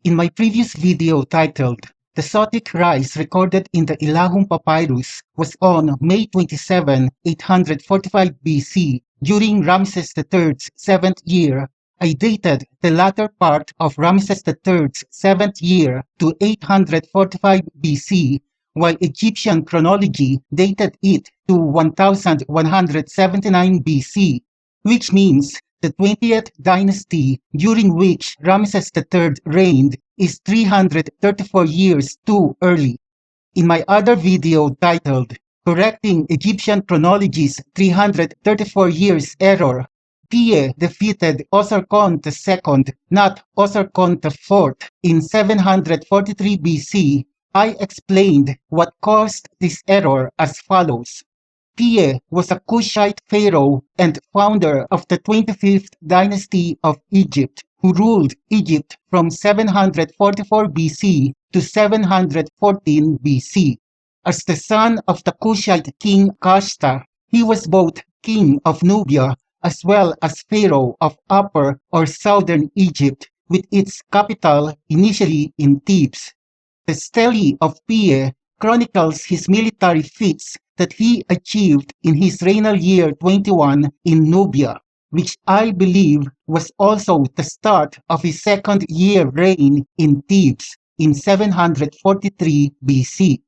In my previous video titled, "The Sotic Rise Recorded in the Ilahum Papyrus was on May 27, 845 BC, during Ramses III's 7th year," I dated the latter part of Ramses III's 7th year to 845 BC, while Egyptian chronology dated it to 1179 BC, which means the 20th dynasty during which Ramses III reigned is 334 years too early. In my other video titled, "Correcting Egyptian Chronology's 334 Years Error," Pie defeated Osarkon II, not Osarkon IV, in 743 BC. I explained what caused this error as follows. Pie was a Kushite pharaoh and founder of the 25th dynasty of Egypt, who ruled Egypt from 744 BC to 714 BC. As the son of the Kushite king Kashta, he was both king of Nubia as well as pharaoh of Upper or Southern Egypt, with its capital initially in Thebes. The Stele of Pie chronicles his military feats that he achieved in his regnal year 21 in Nubia, which I believe was also the start of his second year reign in Thebes in 743 BC.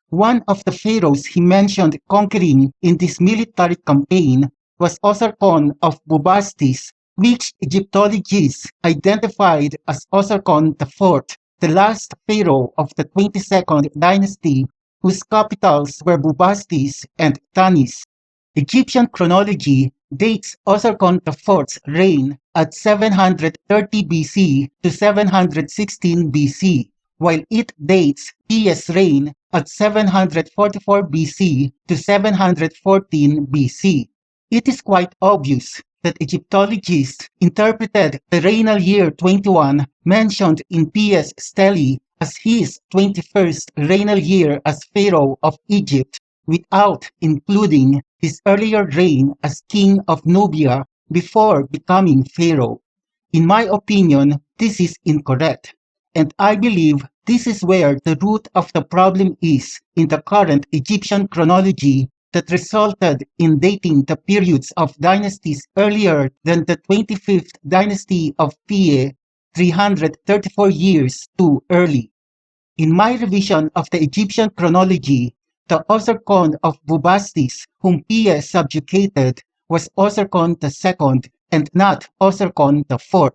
One of the pharaohs he mentioned conquering in this military campaign was Osarkon of Bubastis, which Egyptologists identified as Osarkon IV, the last pharaoh of the 22nd dynasty, whose capitals were Bubastis and Tanis. Egyptian chronology dates Osarkon IV's reign at 730 BC to 716 BC, while it dates Pie's reign at 744 BC to 714 BC. It is quite obvious that Egyptologists interpreted the regnal year 21 mentioned in Pie's stele as his 21st regnal year as pharaoh of Egypt, without including his earlier reign as king of Nubia before becoming pharaoh. In my opinion, this is incorrect, and I believe this is where the root of the problem is in the current Egyptian chronology that resulted in dating the periods of dynasties earlier than the 25th dynasty of Pie 334 years too early. In my revision of the Egyptian chronology, the Osarkon of Bubastis whom Pie subjugated was Osarkon II and not Osarkon IV.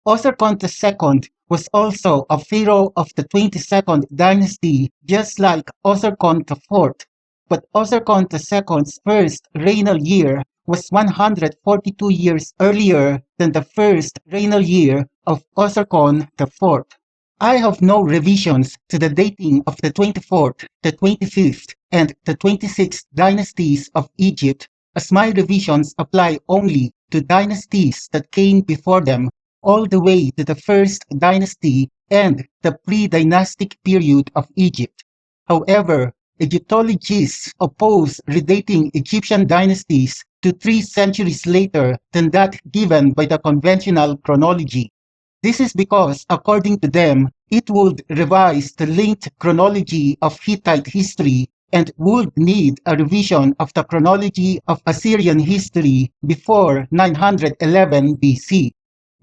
Osarkon II was also a pharaoh of the 22nd dynasty, just like Osarkon IV, but Osarkon II's first regnal year was 142 years earlier than the first regnal year of Osarkon IV. I have no revisions to the dating of the 24th, the 25th, and the 26th dynasties of Egypt, as my revisions apply only to dynasties that came before them, all the way to the first dynasty and the pre-dynastic period of Egypt. However, Egyptologists oppose redating Egyptian dynasties to 3 centuries later than that given by the conventional chronology. This is because, according to them, it would revise the linked chronology of Hittite history and would need a revision of the chronology of Assyrian history before 911 BC.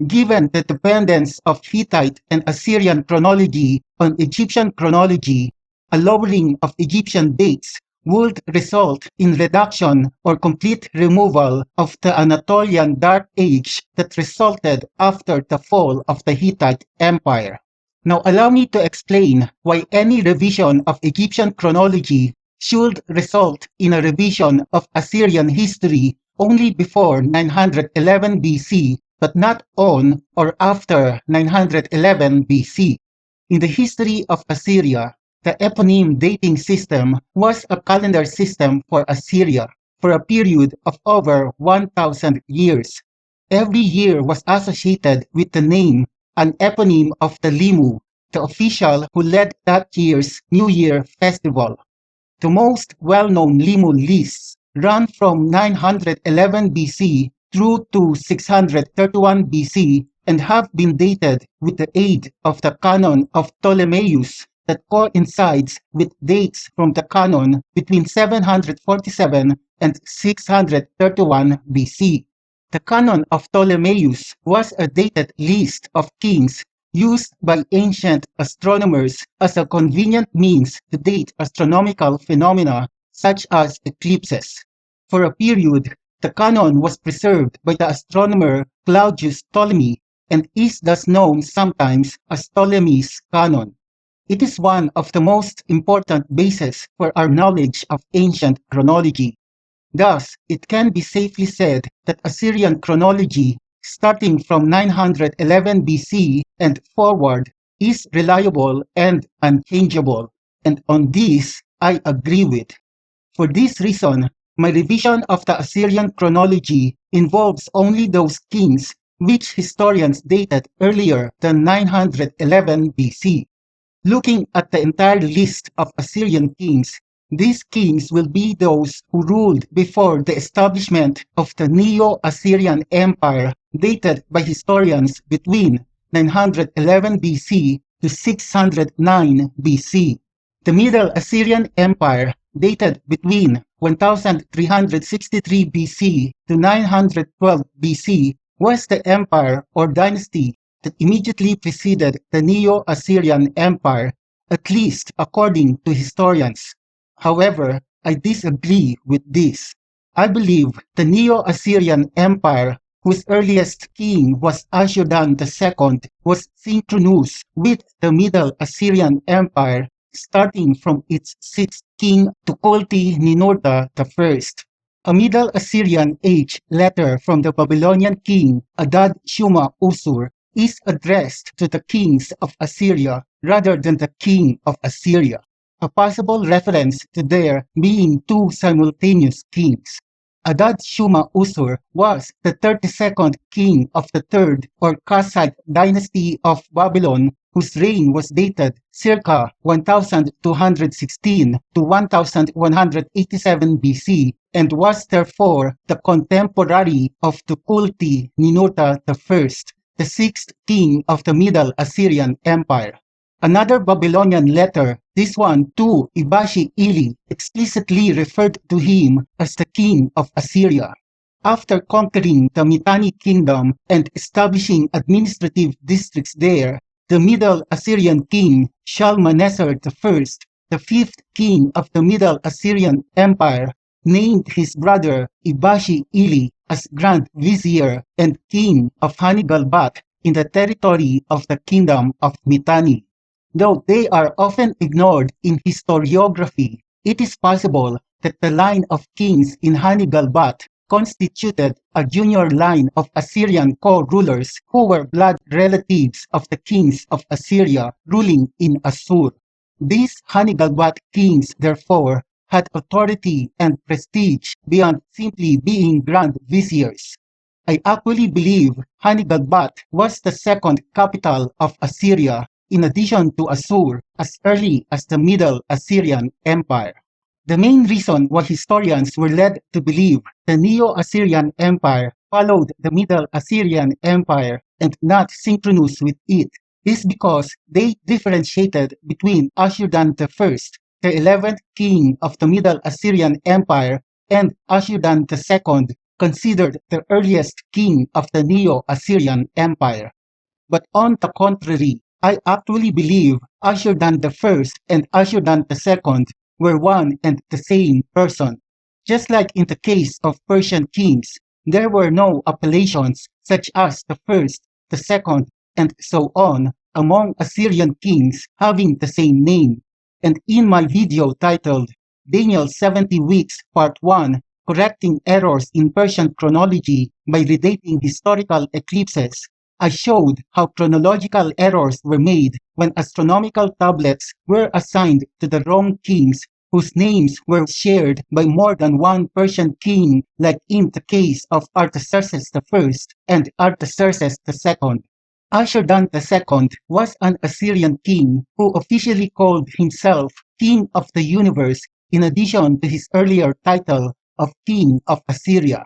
Given the dependence of Hittite and Assyrian chronology on Egyptian chronology, a lowering of Egyptian dates would result in reduction or complete removal of the Anatolian Dark Age that resulted after the fall of the Hittite Empire. Now allow me to explain why any revision of Egyptian chronology should result in a revision of Assyrian history only before 911 BC, but not on or after 911 BC. In the history of Assyria, the eponym dating system was a calendar system for Assyria for a period of over 1,000 years. Every year was associated with the name, an eponym of the Limu, the official who led that year's New Year festival. The most well-known Limu lists run from 911 BC through to 631 BC and have been dated with the aid of the canon of Ptolemaios that coincides with dates from the canon between 747 and 631 BC. The canon of Ptolemaios was a dated list of kings used by ancient astronomers as a convenient means to date astronomical phenomena such as eclipses. For a period, the canon was preserved by the astronomer Claudius Ptolemy and is thus known sometimes as Ptolemy's canon. It is one of the most important bases for our knowledge of ancient chronology. Thus, it can be safely said that Assyrian chronology, starting from 911 BC and forward, is reliable and unchangeable, and on this I agree with. For this reason, my revision of the Assyrian chronology involves only those kings which historians dated earlier than 911 BC. Looking at the entire list of Assyrian kings, these kings will be those who ruled before the establishment of the Neo-Assyrian Empire dated by historians between 911 BC to 609 BC. The Middle Assyrian Empire dated between 1363 BC to 912 BC was the empire or dynasty that immediately preceded the Neo-Assyrian Empire, at least according to historians. However, I disagree with this. I believe the Neo-Assyrian Empire, whose earliest king was Ashurdan II, was synchronous with the Middle Assyrian Empire, starting from its sixth king Tukulti-Ninurta I. A Middle Assyrian age letter from the Babylonian king Adad-Shuma-Usur is addressed to the kings of Assyria rather than the king of Assyria, a possible reference to there being two simultaneous kings. Adad-Shuma-Usur was the 32nd king of the third or Kassite dynasty of Babylon, whose reign was dated circa 1216 to 1187 BC and was therefore the contemporary of Tukulti-Ninurta I, the sixth king of the Middle Assyrian Empire. Another Babylonian letter, this one to Ibashi-Ili, explicitly referred to him as the king of Assyria. After conquering the Mitanni kingdom and establishing administrative districts there, the Middle Assyrian king Shalmaneser I, the fifth king of the Middle Assyrian Empire, named his brother Ibashi-Ili as Grand Vizier and king of Hanigalbat in the territory of the kingdom of Mitanni. Though they are often ignored in historiography, it is possible that the line of kings in Hanigalbat constituted a junior line of Assyrian co-rulers who were blood relatives of the kings of Assyria ruling in Assur. These Hanigalbat kings, therefore, had authority and prestige beyond simply being grand viziers. I actually believe Hanigalbat was the second capital of Assyria, in addition to Assur, as early as the Middle Assyrian Empire. The main reason why historians were led to believe the Neo-Assyrian Empire followed the Middle Assyrian Empire and not synchronous with it is because they differentiated between Ashurdan I, the 11th king of the Middle Assyrian Empire, and Ashurdan II, considered the earliest king of the Neo-Assyrian Empire. But on the contrary, I actually believe Ashurdan I and Ashurdan II were one and the same person. Just like in the case of Persian kings, there were no appellations such as the first, the second, and so on among Assyrian kings having the same name. And in my video titled Daniel 70 Weeks Part 1, Correcting Errors in Persian Chronology by Redating Historical Eclipses, I showed how chronological errors were made when astronomical tablets were assigned to the wrong kings whose names were shared by more than one Persian king, like in the case of Artaxerxes I and Artaxerxes II. Ashurdan II was an Assyrian king who officially called himself King of the Universe in addition to his earlier title of King of Assyria.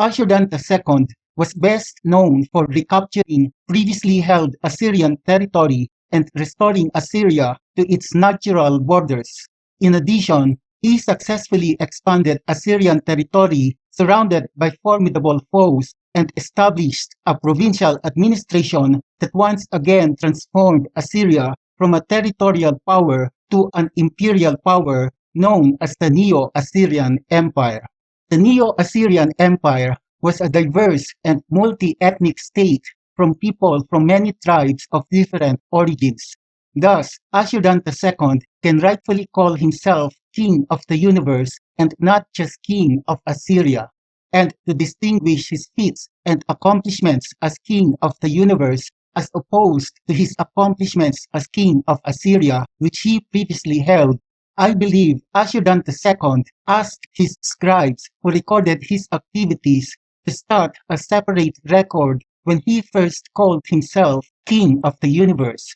Ashurdan II was best known for recapturing previously held Assyrian territory and restoring Assyria to its natural borders. In addition, he successfully expanded Assyrian territory surrounded by formidable foes and established a provincial administration that once again transformed Assyria from a territorial power to an imperial power known as the Neo-Assyrian Empire. The Neo-Assyrian Empire was a diverse and multi-ethnic state from people from many tribes of different origins. Thus, Ashurdan II can rightfully call himself King of the Universe and not just King of Assyria. And to distinguish his feats and accomplishments as King of the Universe as opposed to his accomplishments as King of Assyria, which he previously held, I believe Ashurdan II asked his scribes who recorded his activities to start a separate record when he first called himself King of the Universe.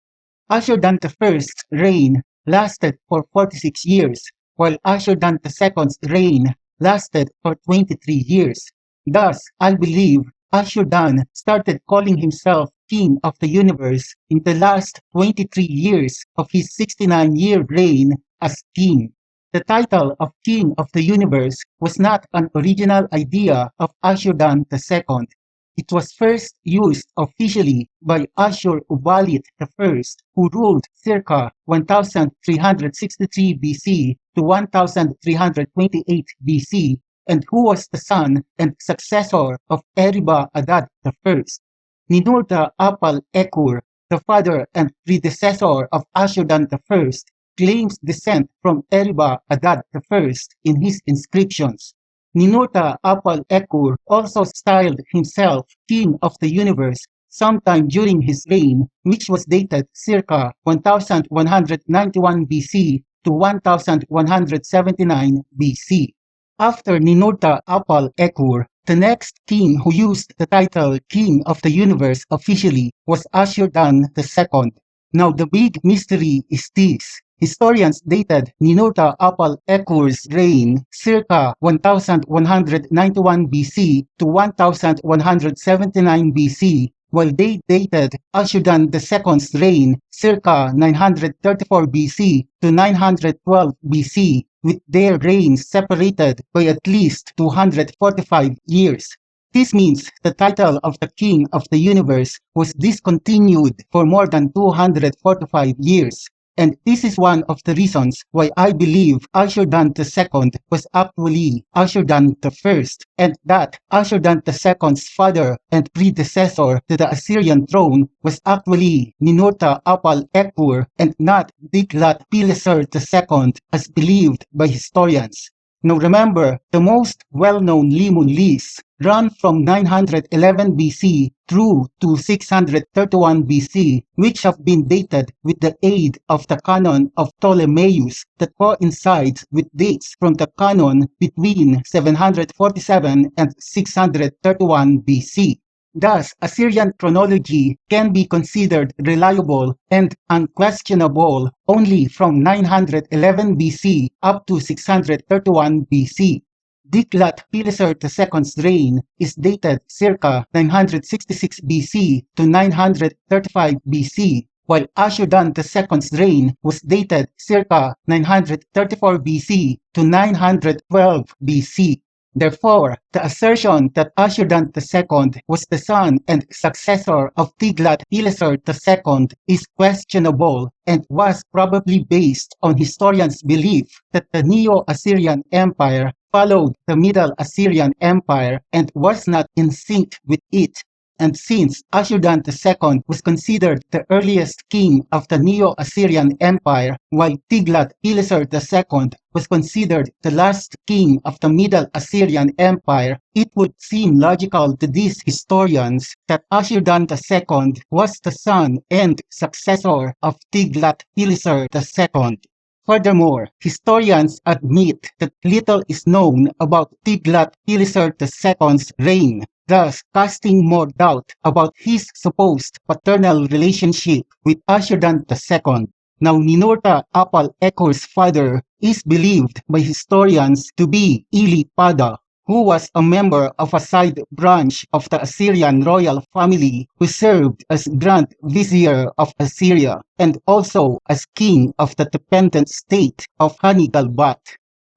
Ashurdan I's reign lasted for 46 years, while Ashurdan II's reign lasted for 23 years. Thus, I believe Ashurdan started calling himself King of the Universe in the last 23 years of his 69-year reign as king. The title of King of the Universe was not an original idea of Ashurdan II. It was first used officially by Ashur-uballit I, who ruled circa 1363 BC to 1328 BC, and who was the son and successor of Eriba-Adad I. Ninurta-apal-Ekur, the father and predecessor of Ashurdan I, claims descent from Eriba-Adad I in his inscriptions. Ninurta-apal-Ekur also styled himself King of the Universe sometime during his reign, which was dated circa 1191 BC to 1179 BC. After Ninurta-apal-Ekur, the next king who used the title King of the Universe officially was Ashurdan II. Now the big mystery is this. Historians dated Ninurta-apal-Ekur's reign circa 1191 BC to 1179 BC, while they dated Ashurdan II's reign circa 934 BC to 912 BC, with their reigns separated by at least 245 years. This means the title of the King of the Universe was discontinued for more than 245 years. And this is one of the reasons why I believe Ashurdan II was actually Ashurdan I, and that Ashurdan II's father and predecessor to the Assyrian throne was actually Ninurta-apal-Ekur and not Tiglath-Pileser II as believed by historians. Now remember, the most well-known Limun lists run from 911 BC through to 631 BC, which have been dated with the aid of the canon of Ptolemaios that coincides with dates from the canon between 747 and 631 BC. Thus, Assyrian chronology can be considered reliable and unquestionable only from 911 BC up to 631 BC. Tiglath-Pileser II's reign is dated circa 966 BC to 935 BC, while Ashurdan II's reign was dated circa 934 BC to 912 BC. Therefore, the assertion that Ashurdan II was the son and successor of Tiglath-Pileser II is questionable and was probably based on historians' belief that the Neo-Assyrian Empire followed the Middle Assyrian Empire and was not in sync with it. And since Ashurdan II was considered the earliest king of the Neo-Assyrian Empire, while Tiglath-Pileser II was considered the last king of the Middle Assyrian Empire, it would seem logical to these historians that Ashurdan II was the son and successor of Tiglath-Pileser II. Furthermore, historians admit that little is known about Tiglath-Pileser II's reign, thus casting more doubt about his supposed paternal relationship with Ashurdan II. Now, Ninurta-apal-Ekur's father is believed by historians to be Ili-Pada, who was a member of a side branch of the Assyrian royal family who served as Grand Vizier of Assyria and also as king of the dependent state of Hanigalbat.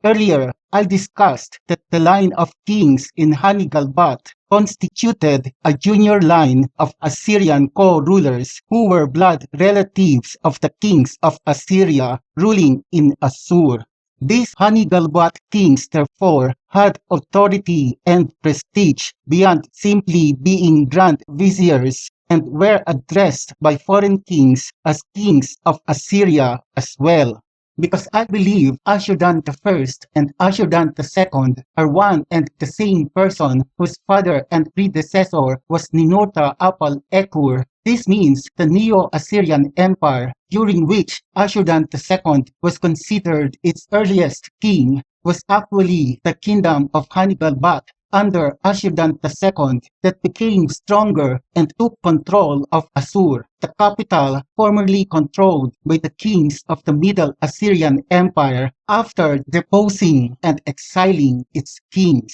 Earlier, I discussed that the line of kings in Hanigalbat constituted a junior line of Assyrian co-rulers who were blood relatives of the kings of Assyria ruling in Assur. These Hanigalbat kings therefore had authority and prestige beyond simply being grand viziers and were addressed by foreign kings as kings of Assyria as well. Because I believe Ashurdan I and Ashurdan II are one and the same person whose father and predecessor was Ninurta Apal Ekur. This means the Neo-Assyrian Empire, during which Ashurdan II was considered its earliest king, was actually the kingdom of Hanigalbat under Ashurdan II that became stronger and took control of Assur, the capital formerly controlled by the kings of the Middle Assyrian Empire after deposing and exiling its kings.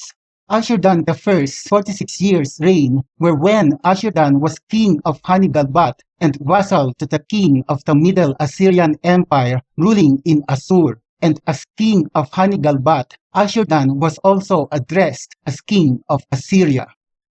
Ashurdan I's 46 years reign were when Ashurdan was king of Hanigalbat and vassal to the king of the Middle Assyrian Empire ruling in Assur. And as king of Hanigalbat, Ashurdan was also addressed as king of Assyria.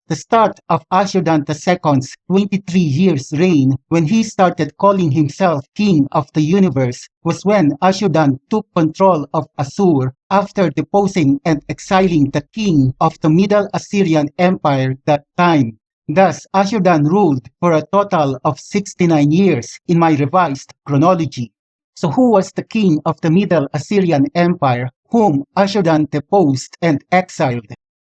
The start of Ashurdan II's 23 years reign, when he started calling himself king of the universe, was when Ashurdan took control of Assur after deposing and exiling the king of the Middle Assyrian Empire that time. Thus, Ashurdan ruled for a total of 69 years in my revised chronology. So who was the king of the Middle Assyrian Empire whom Ashurdan deposed and exiled?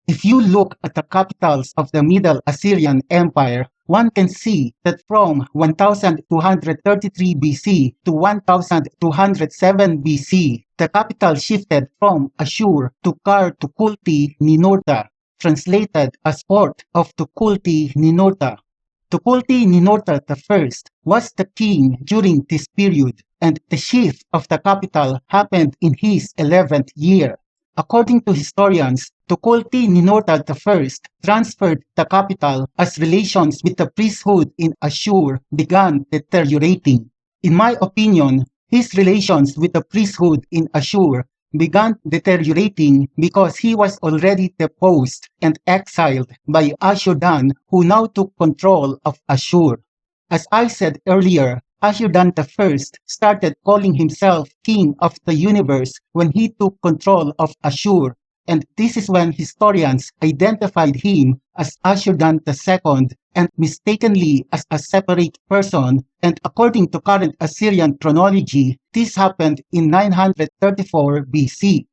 If you look at the capitals of the Middle Assyrian Empire, one can see that from 1233 BC to 1207 BC, the capital shifted from Ashur to Tukulti Ninurta, translated as Port of Tukulti Ninurta. Tukulti Ninurta I was the king during this period, and the shift of the capital happened in his 11th year. According to historians, Tukulti Ninurta I transferred the capital as relations with the priesthood in Ashur began deteriorating. In my opinion, his relations with the priesthood in Ashur began deteriorating because he was already deposed and exiled by Ashurdan, who now took control of Ashur. As I said earlier, Ashurdan I started calling himself king of the universe when he took control of Ashur, and this is when historians identified him as Ashurdan II and mistakenly as a separate person, and according to current Assyrian chronology, this happened in 934 BC.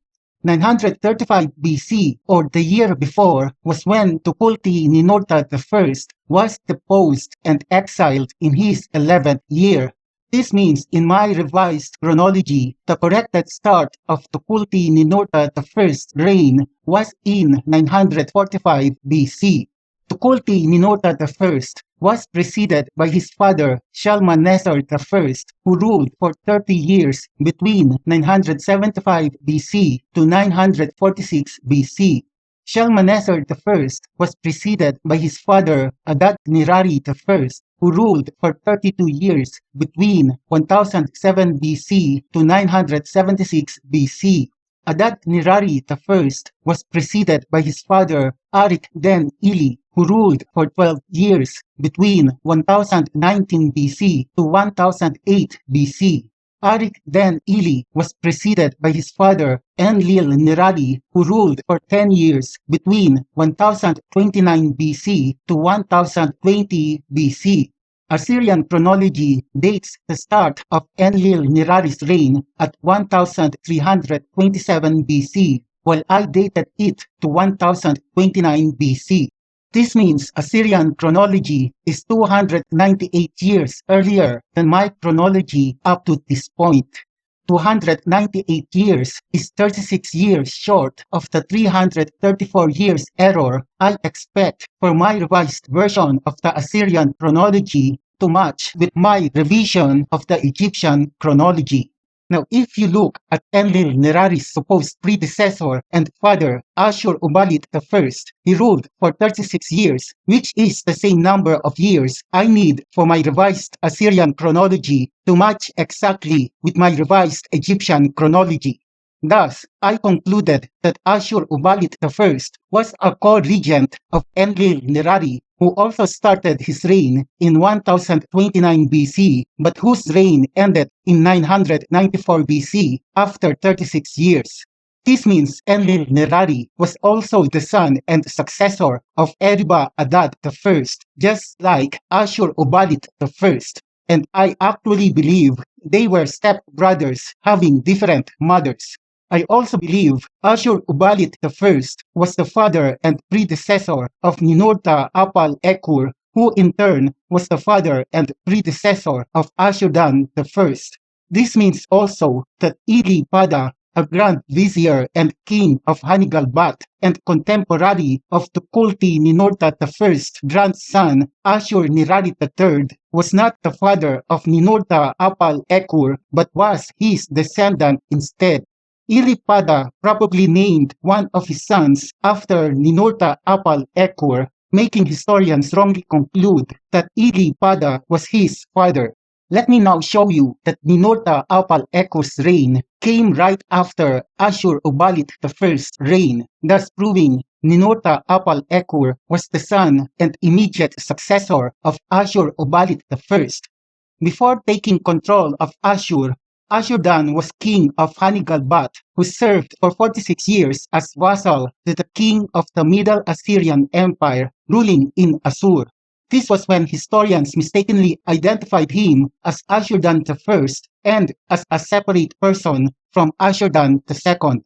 935 BC, or the year before, was when Tukulti Ninurta I was deposed and exiled in his 11th year. This means, in my revised chronology, the corrected start of Tukulti Ninurta I's reign was in 945 BC. Tukulti Ninurta I was preceded by his father Shalmaneser I, who ruled for 30 years between 975 BC to 946 BC. Shalmaneser I was preceded by his father Adad-nirari I, who ruled for 32 years between 1007 BC to 976 BC. Adad-nirari I was preceded by his father Arik-den-ili, who ruled for 12 years between 1019 BC to 1008 BC. Arik-den-ili was preceded by his father Enlil-nirari, who ruled for 10 years between 1029 BC to 1020 BC. Assyrian chronology dates the start of Enlil-nirari's reign at 1327 BC, while I dated it to 1029 BC. This means Assyrian chronology is 298 years earlier than my chronology up to this point. 298 years is 36 years short of the 334 years error I expect for my revised version of the Assyrian chronology to match with my revision of the Egyptian chronology. Now, if you look at Enlil-Nerari's supposed predecessor and father, Ashur-uballit I, he ruled for 36 years, which is the same number of years I need for my revised Assyrian chronology to match exactly with my revised Egyptian chronology. Thus, I concluded that Ashur-uballit I was a co-regent of Enlil-Nerari, who also started his reign in 1029 BC, but whose reign ended in 994 BC after 36 years. This means Enlil-Nerari was also the son and successor of Eriba-Adad I, just like Ashur-uballit I, and I actually believe they were step-brothers having different mothers. I also believe Ashur-uballit I was the father and predecessor of Ninurta-Apal-Ekur, who in turn was the father and predecessor of Ashurdan I. This means also that Ili-Pada, a Grand Vizier and King of Hanigalbat and contemporary of Tukulti-Ninurta I's grandson Ashur-Nirari III, was not the father of Ninurta-Apal-Ekur but was his descendant instead. Ili-Pada probably named one of his sons after Ninurta-Apal-Ekur, making historians wrongly conclude that Ili-Pada was his father. Let me now show you that Ninurta-Apal-Ekur's reign came right after Ashur-uballit I's reign, thus proving Ninurta-Apal-Ekur was the son and immediate successor of Ashur-uballit I. Before taking control of Ashur, Ashurdan was king of Hanigalbat, who served for 46 years as vassal to the king of the Middle Assyrian Empire, ruling in Assur. This was when historians mistakenly identified him as Ashurdan I and as a separate person from Ashurdan II.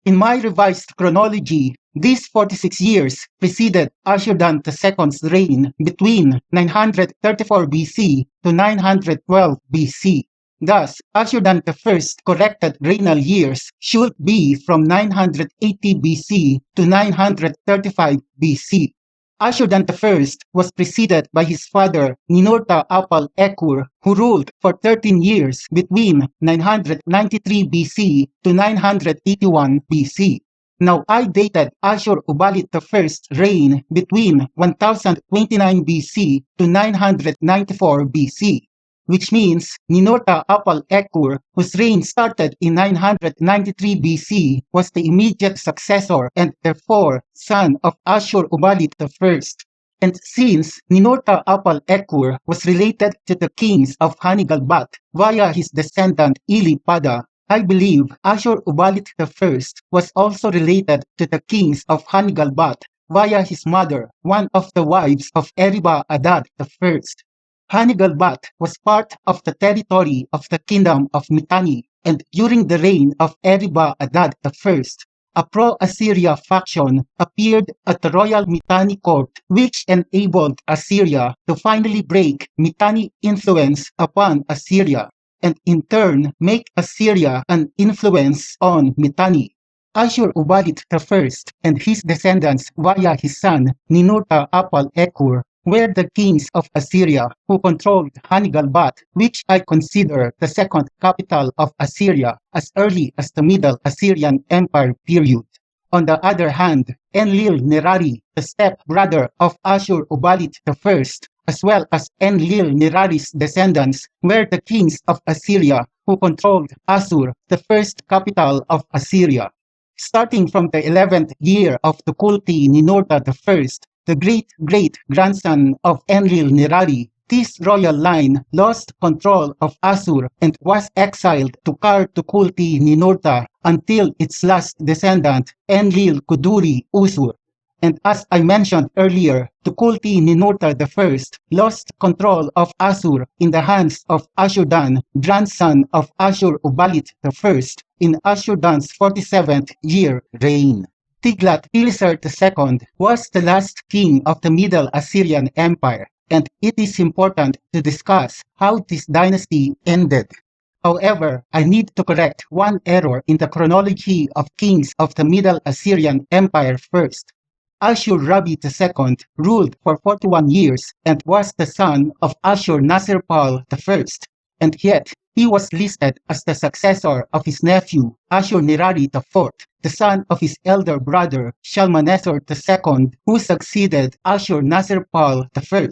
In my revised chronology, these 46 years preceded Ashurdan II's reign between 934 BC to 912 BC. Thus, Ashurdan I's corrected regnal years should be from 980 BC to 935 BC. Ashurdan I was preceded by his father Ninurta-Apal-Ekur, who ruled for 13 years between 993 BC to 981 BC. Now, I dated Ashur-uballit I's reign between 1029 BC to 994 BC. Which means Ninurta-Apal-Ekur, whose reign started in 993 BC, was the immediate successor and therefore son of Ashur-uballit I. And since Ninurta-Apal-Ekur was related to the kings of Hanigalbat via his descendant Ili-Pada, I believe Ashur-uballit I was also related to the kings of Hanigalbat via his mother, one of the wives of Eriba-Adad I. Hanigalbat was part of the territory of the kingdom of Mitanni, and during the reign of Eriba-Adad I, a pro-Assyria faction appeared at the royal Mitanni court, which enabled Assyria to finally break Mitanni influence upon Assyria, and in turn make Assyria an influence on Mitanni. Ashur-uballit I and his descendants via his son Ninurta-Apal-Ekur were the kings of Assyria who controlled Hanigalbat, which I consider the second capital of Assyria as early as the Middle Assyrian Empire period. On the other hand, Enlil-Nerari, the step-brother of Ashur-uballit I, as well as Enlil-Nerari's descendants, were the kings of Assyria who controlled Assur, the first capital of Assyria. Starting from the 11th year of Tukulti-Ninurta I, the great-great-grandson of Enlil-Nerari, this royal line lost control of Assur and was exiled to Kar-Tukulti-Ninurta until its last descendant, Enlil-Kudurri-Usur. And as I mentioned earlier, Tukulti-Ninurta I lost control of Assur in the hands of Ashurdan, grandson of Ashur-uballit I, in Ashurdan's 47th year reign. Tiglath-Pileser II was the last king of the Middle Assyrian Empire, and it is important to discuss how this dynasty ended. However, I need to correct one error in the chronology of kings of the Middle Assyrian Empire first. Ashur-Rabi II ruled for 41 years and was the son of Ashur-Nasirpal I. and yet he was listed as the successor of his nephew Ashur-nirari IV, the son of his elder brother Shalmaneser II, who succeeded Ashur-nasir-pal I.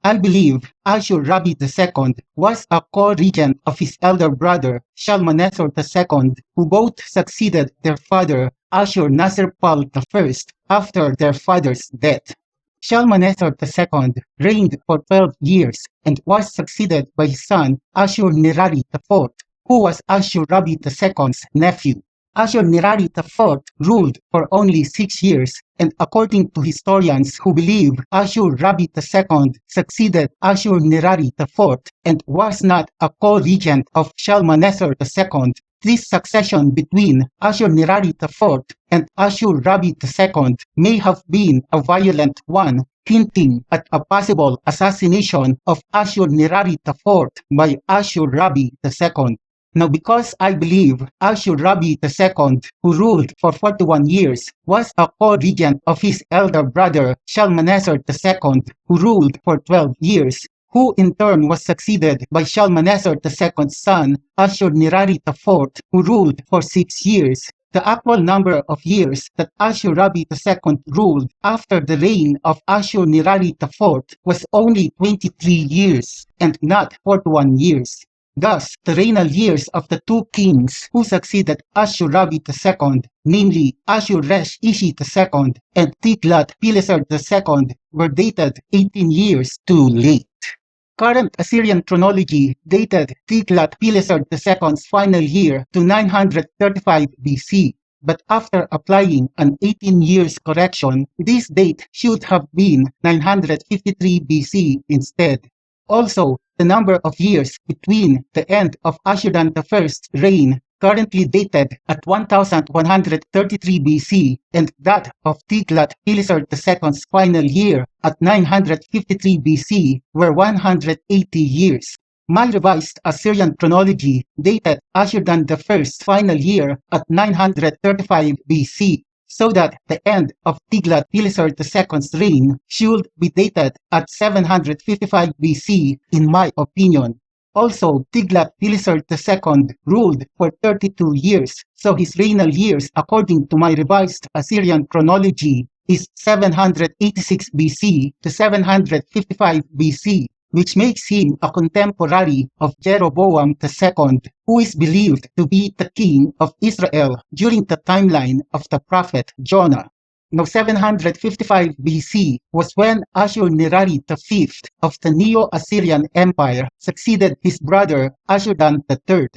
I believe Ashur-rabi II was a co-regent of his elder brother Shalmaneser II, who both succeeded their father Ashur-nasir-pal I after their father's death. Shalmaneser II reigned for 12 years and was succeeded by his son Ashur-nirari IV, who was Ashur-rabi II's nephew. Ashur-nirari IV ruled for only 6 years, and according to historians who believe Ashur-rabi II succeeded Ashur-nirari IV and was not a co-regent of Shalmaneser II, this succession between Ashur-nirari IV and Ashur-rabi II may have been a violent one, hinting at a possible assassination of Ashur-nirari IV by Ashur-rabi II. Now, because I believe Ashur-rabi II, who ruled for 41 years, was a co-regent of his elder brother Shalmaneser II, who ruled for 12 years, who in turn was succeeded by Shalmaneser II's son Ashur-nirari IV, who ruled for 6 years. The actual number of years that Ashur-rabi II ruled after the reign of Ashur-nirari IV was only 23 years, and not 41 years. Thus, the regnal years of the two kings who succeeded Ashur-rabi II, namely Ashur-resh-ishi II and Tiglath-pileser II, were dated 18 years too late. Current Assyrian chronology dated Tiglath-pileser II's final year to 935 BC, but after applying an 18 years correction, this date should have been 953 BC instead. Also, the number of years between the end of Ashur-dan I's reign, currently dated at 1133 BC, and that of Tiglath-pileser II's final year at 953 BC were 180 years. My revised Assyrian chronology dated Ashur-dan I's final year at 935 BC, so that the end of Tiglath-pileser II's reign should be dated at 755 BC in my opinion. Also, Tiglath-pileser II ruled for 32 years, so his regnal years according to my revised Assyrian chronology is 786 BC to 755 BC, which makes him a contemporary of Jeroboam II, who is believed to be the king of Israel during the timeline of the prophet Jonah. Now, 755 BC was when Ashur-nirari V of the Neo-Assyrian Empire succeeded his brother Ashur-dan III.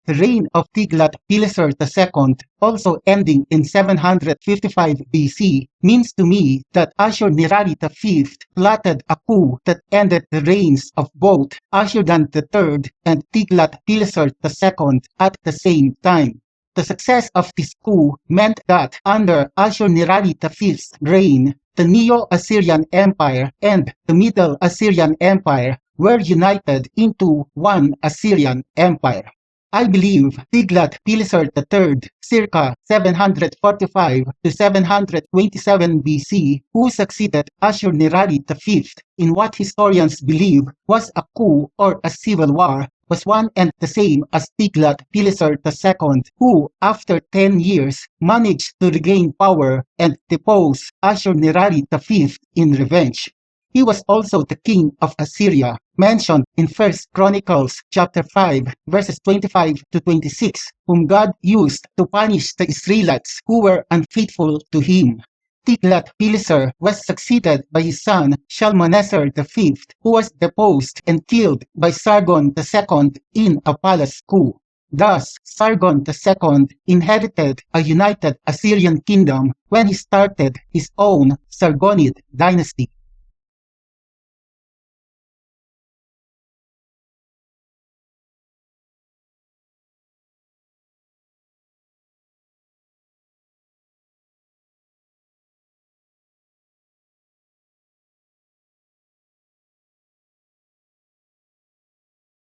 The reign of Tiglath-pileser II, also ending in 755 BC, means to me that Ashur-nirari V plotted a coup that ended the reigns of both Ashur-dan III and Tiglath-pileser II at the same time. The success of this coup meant that under Ashur-nirari V's reign, the Neo-Assyrian Empire and the Middle Assyrian Empire were united into one Assyrian Empire. I believe Tiglath-pileser III, circa 745 to 727 BC, who succeeded Ashur-nirari V in what historians believe was a coup or a civil war, was one and the same as Tiglath-pileser II, who, after 10 years, managed to regain power and depose Ashur-nirari V in revenge. He was also the king of Assyria, mentioned in 1 Chronicles chapter 5, verses 25 to 26, whom God used to punish the Israelites who were unfaithful to him. Tiglath-pileser was succeeded by his son Shalmaneser V, who was deposed and killed by Sargon II in a palace coup. Thus, Sargon II inherited a united Assyrian kingdom when he started his own Sargonid dynasty.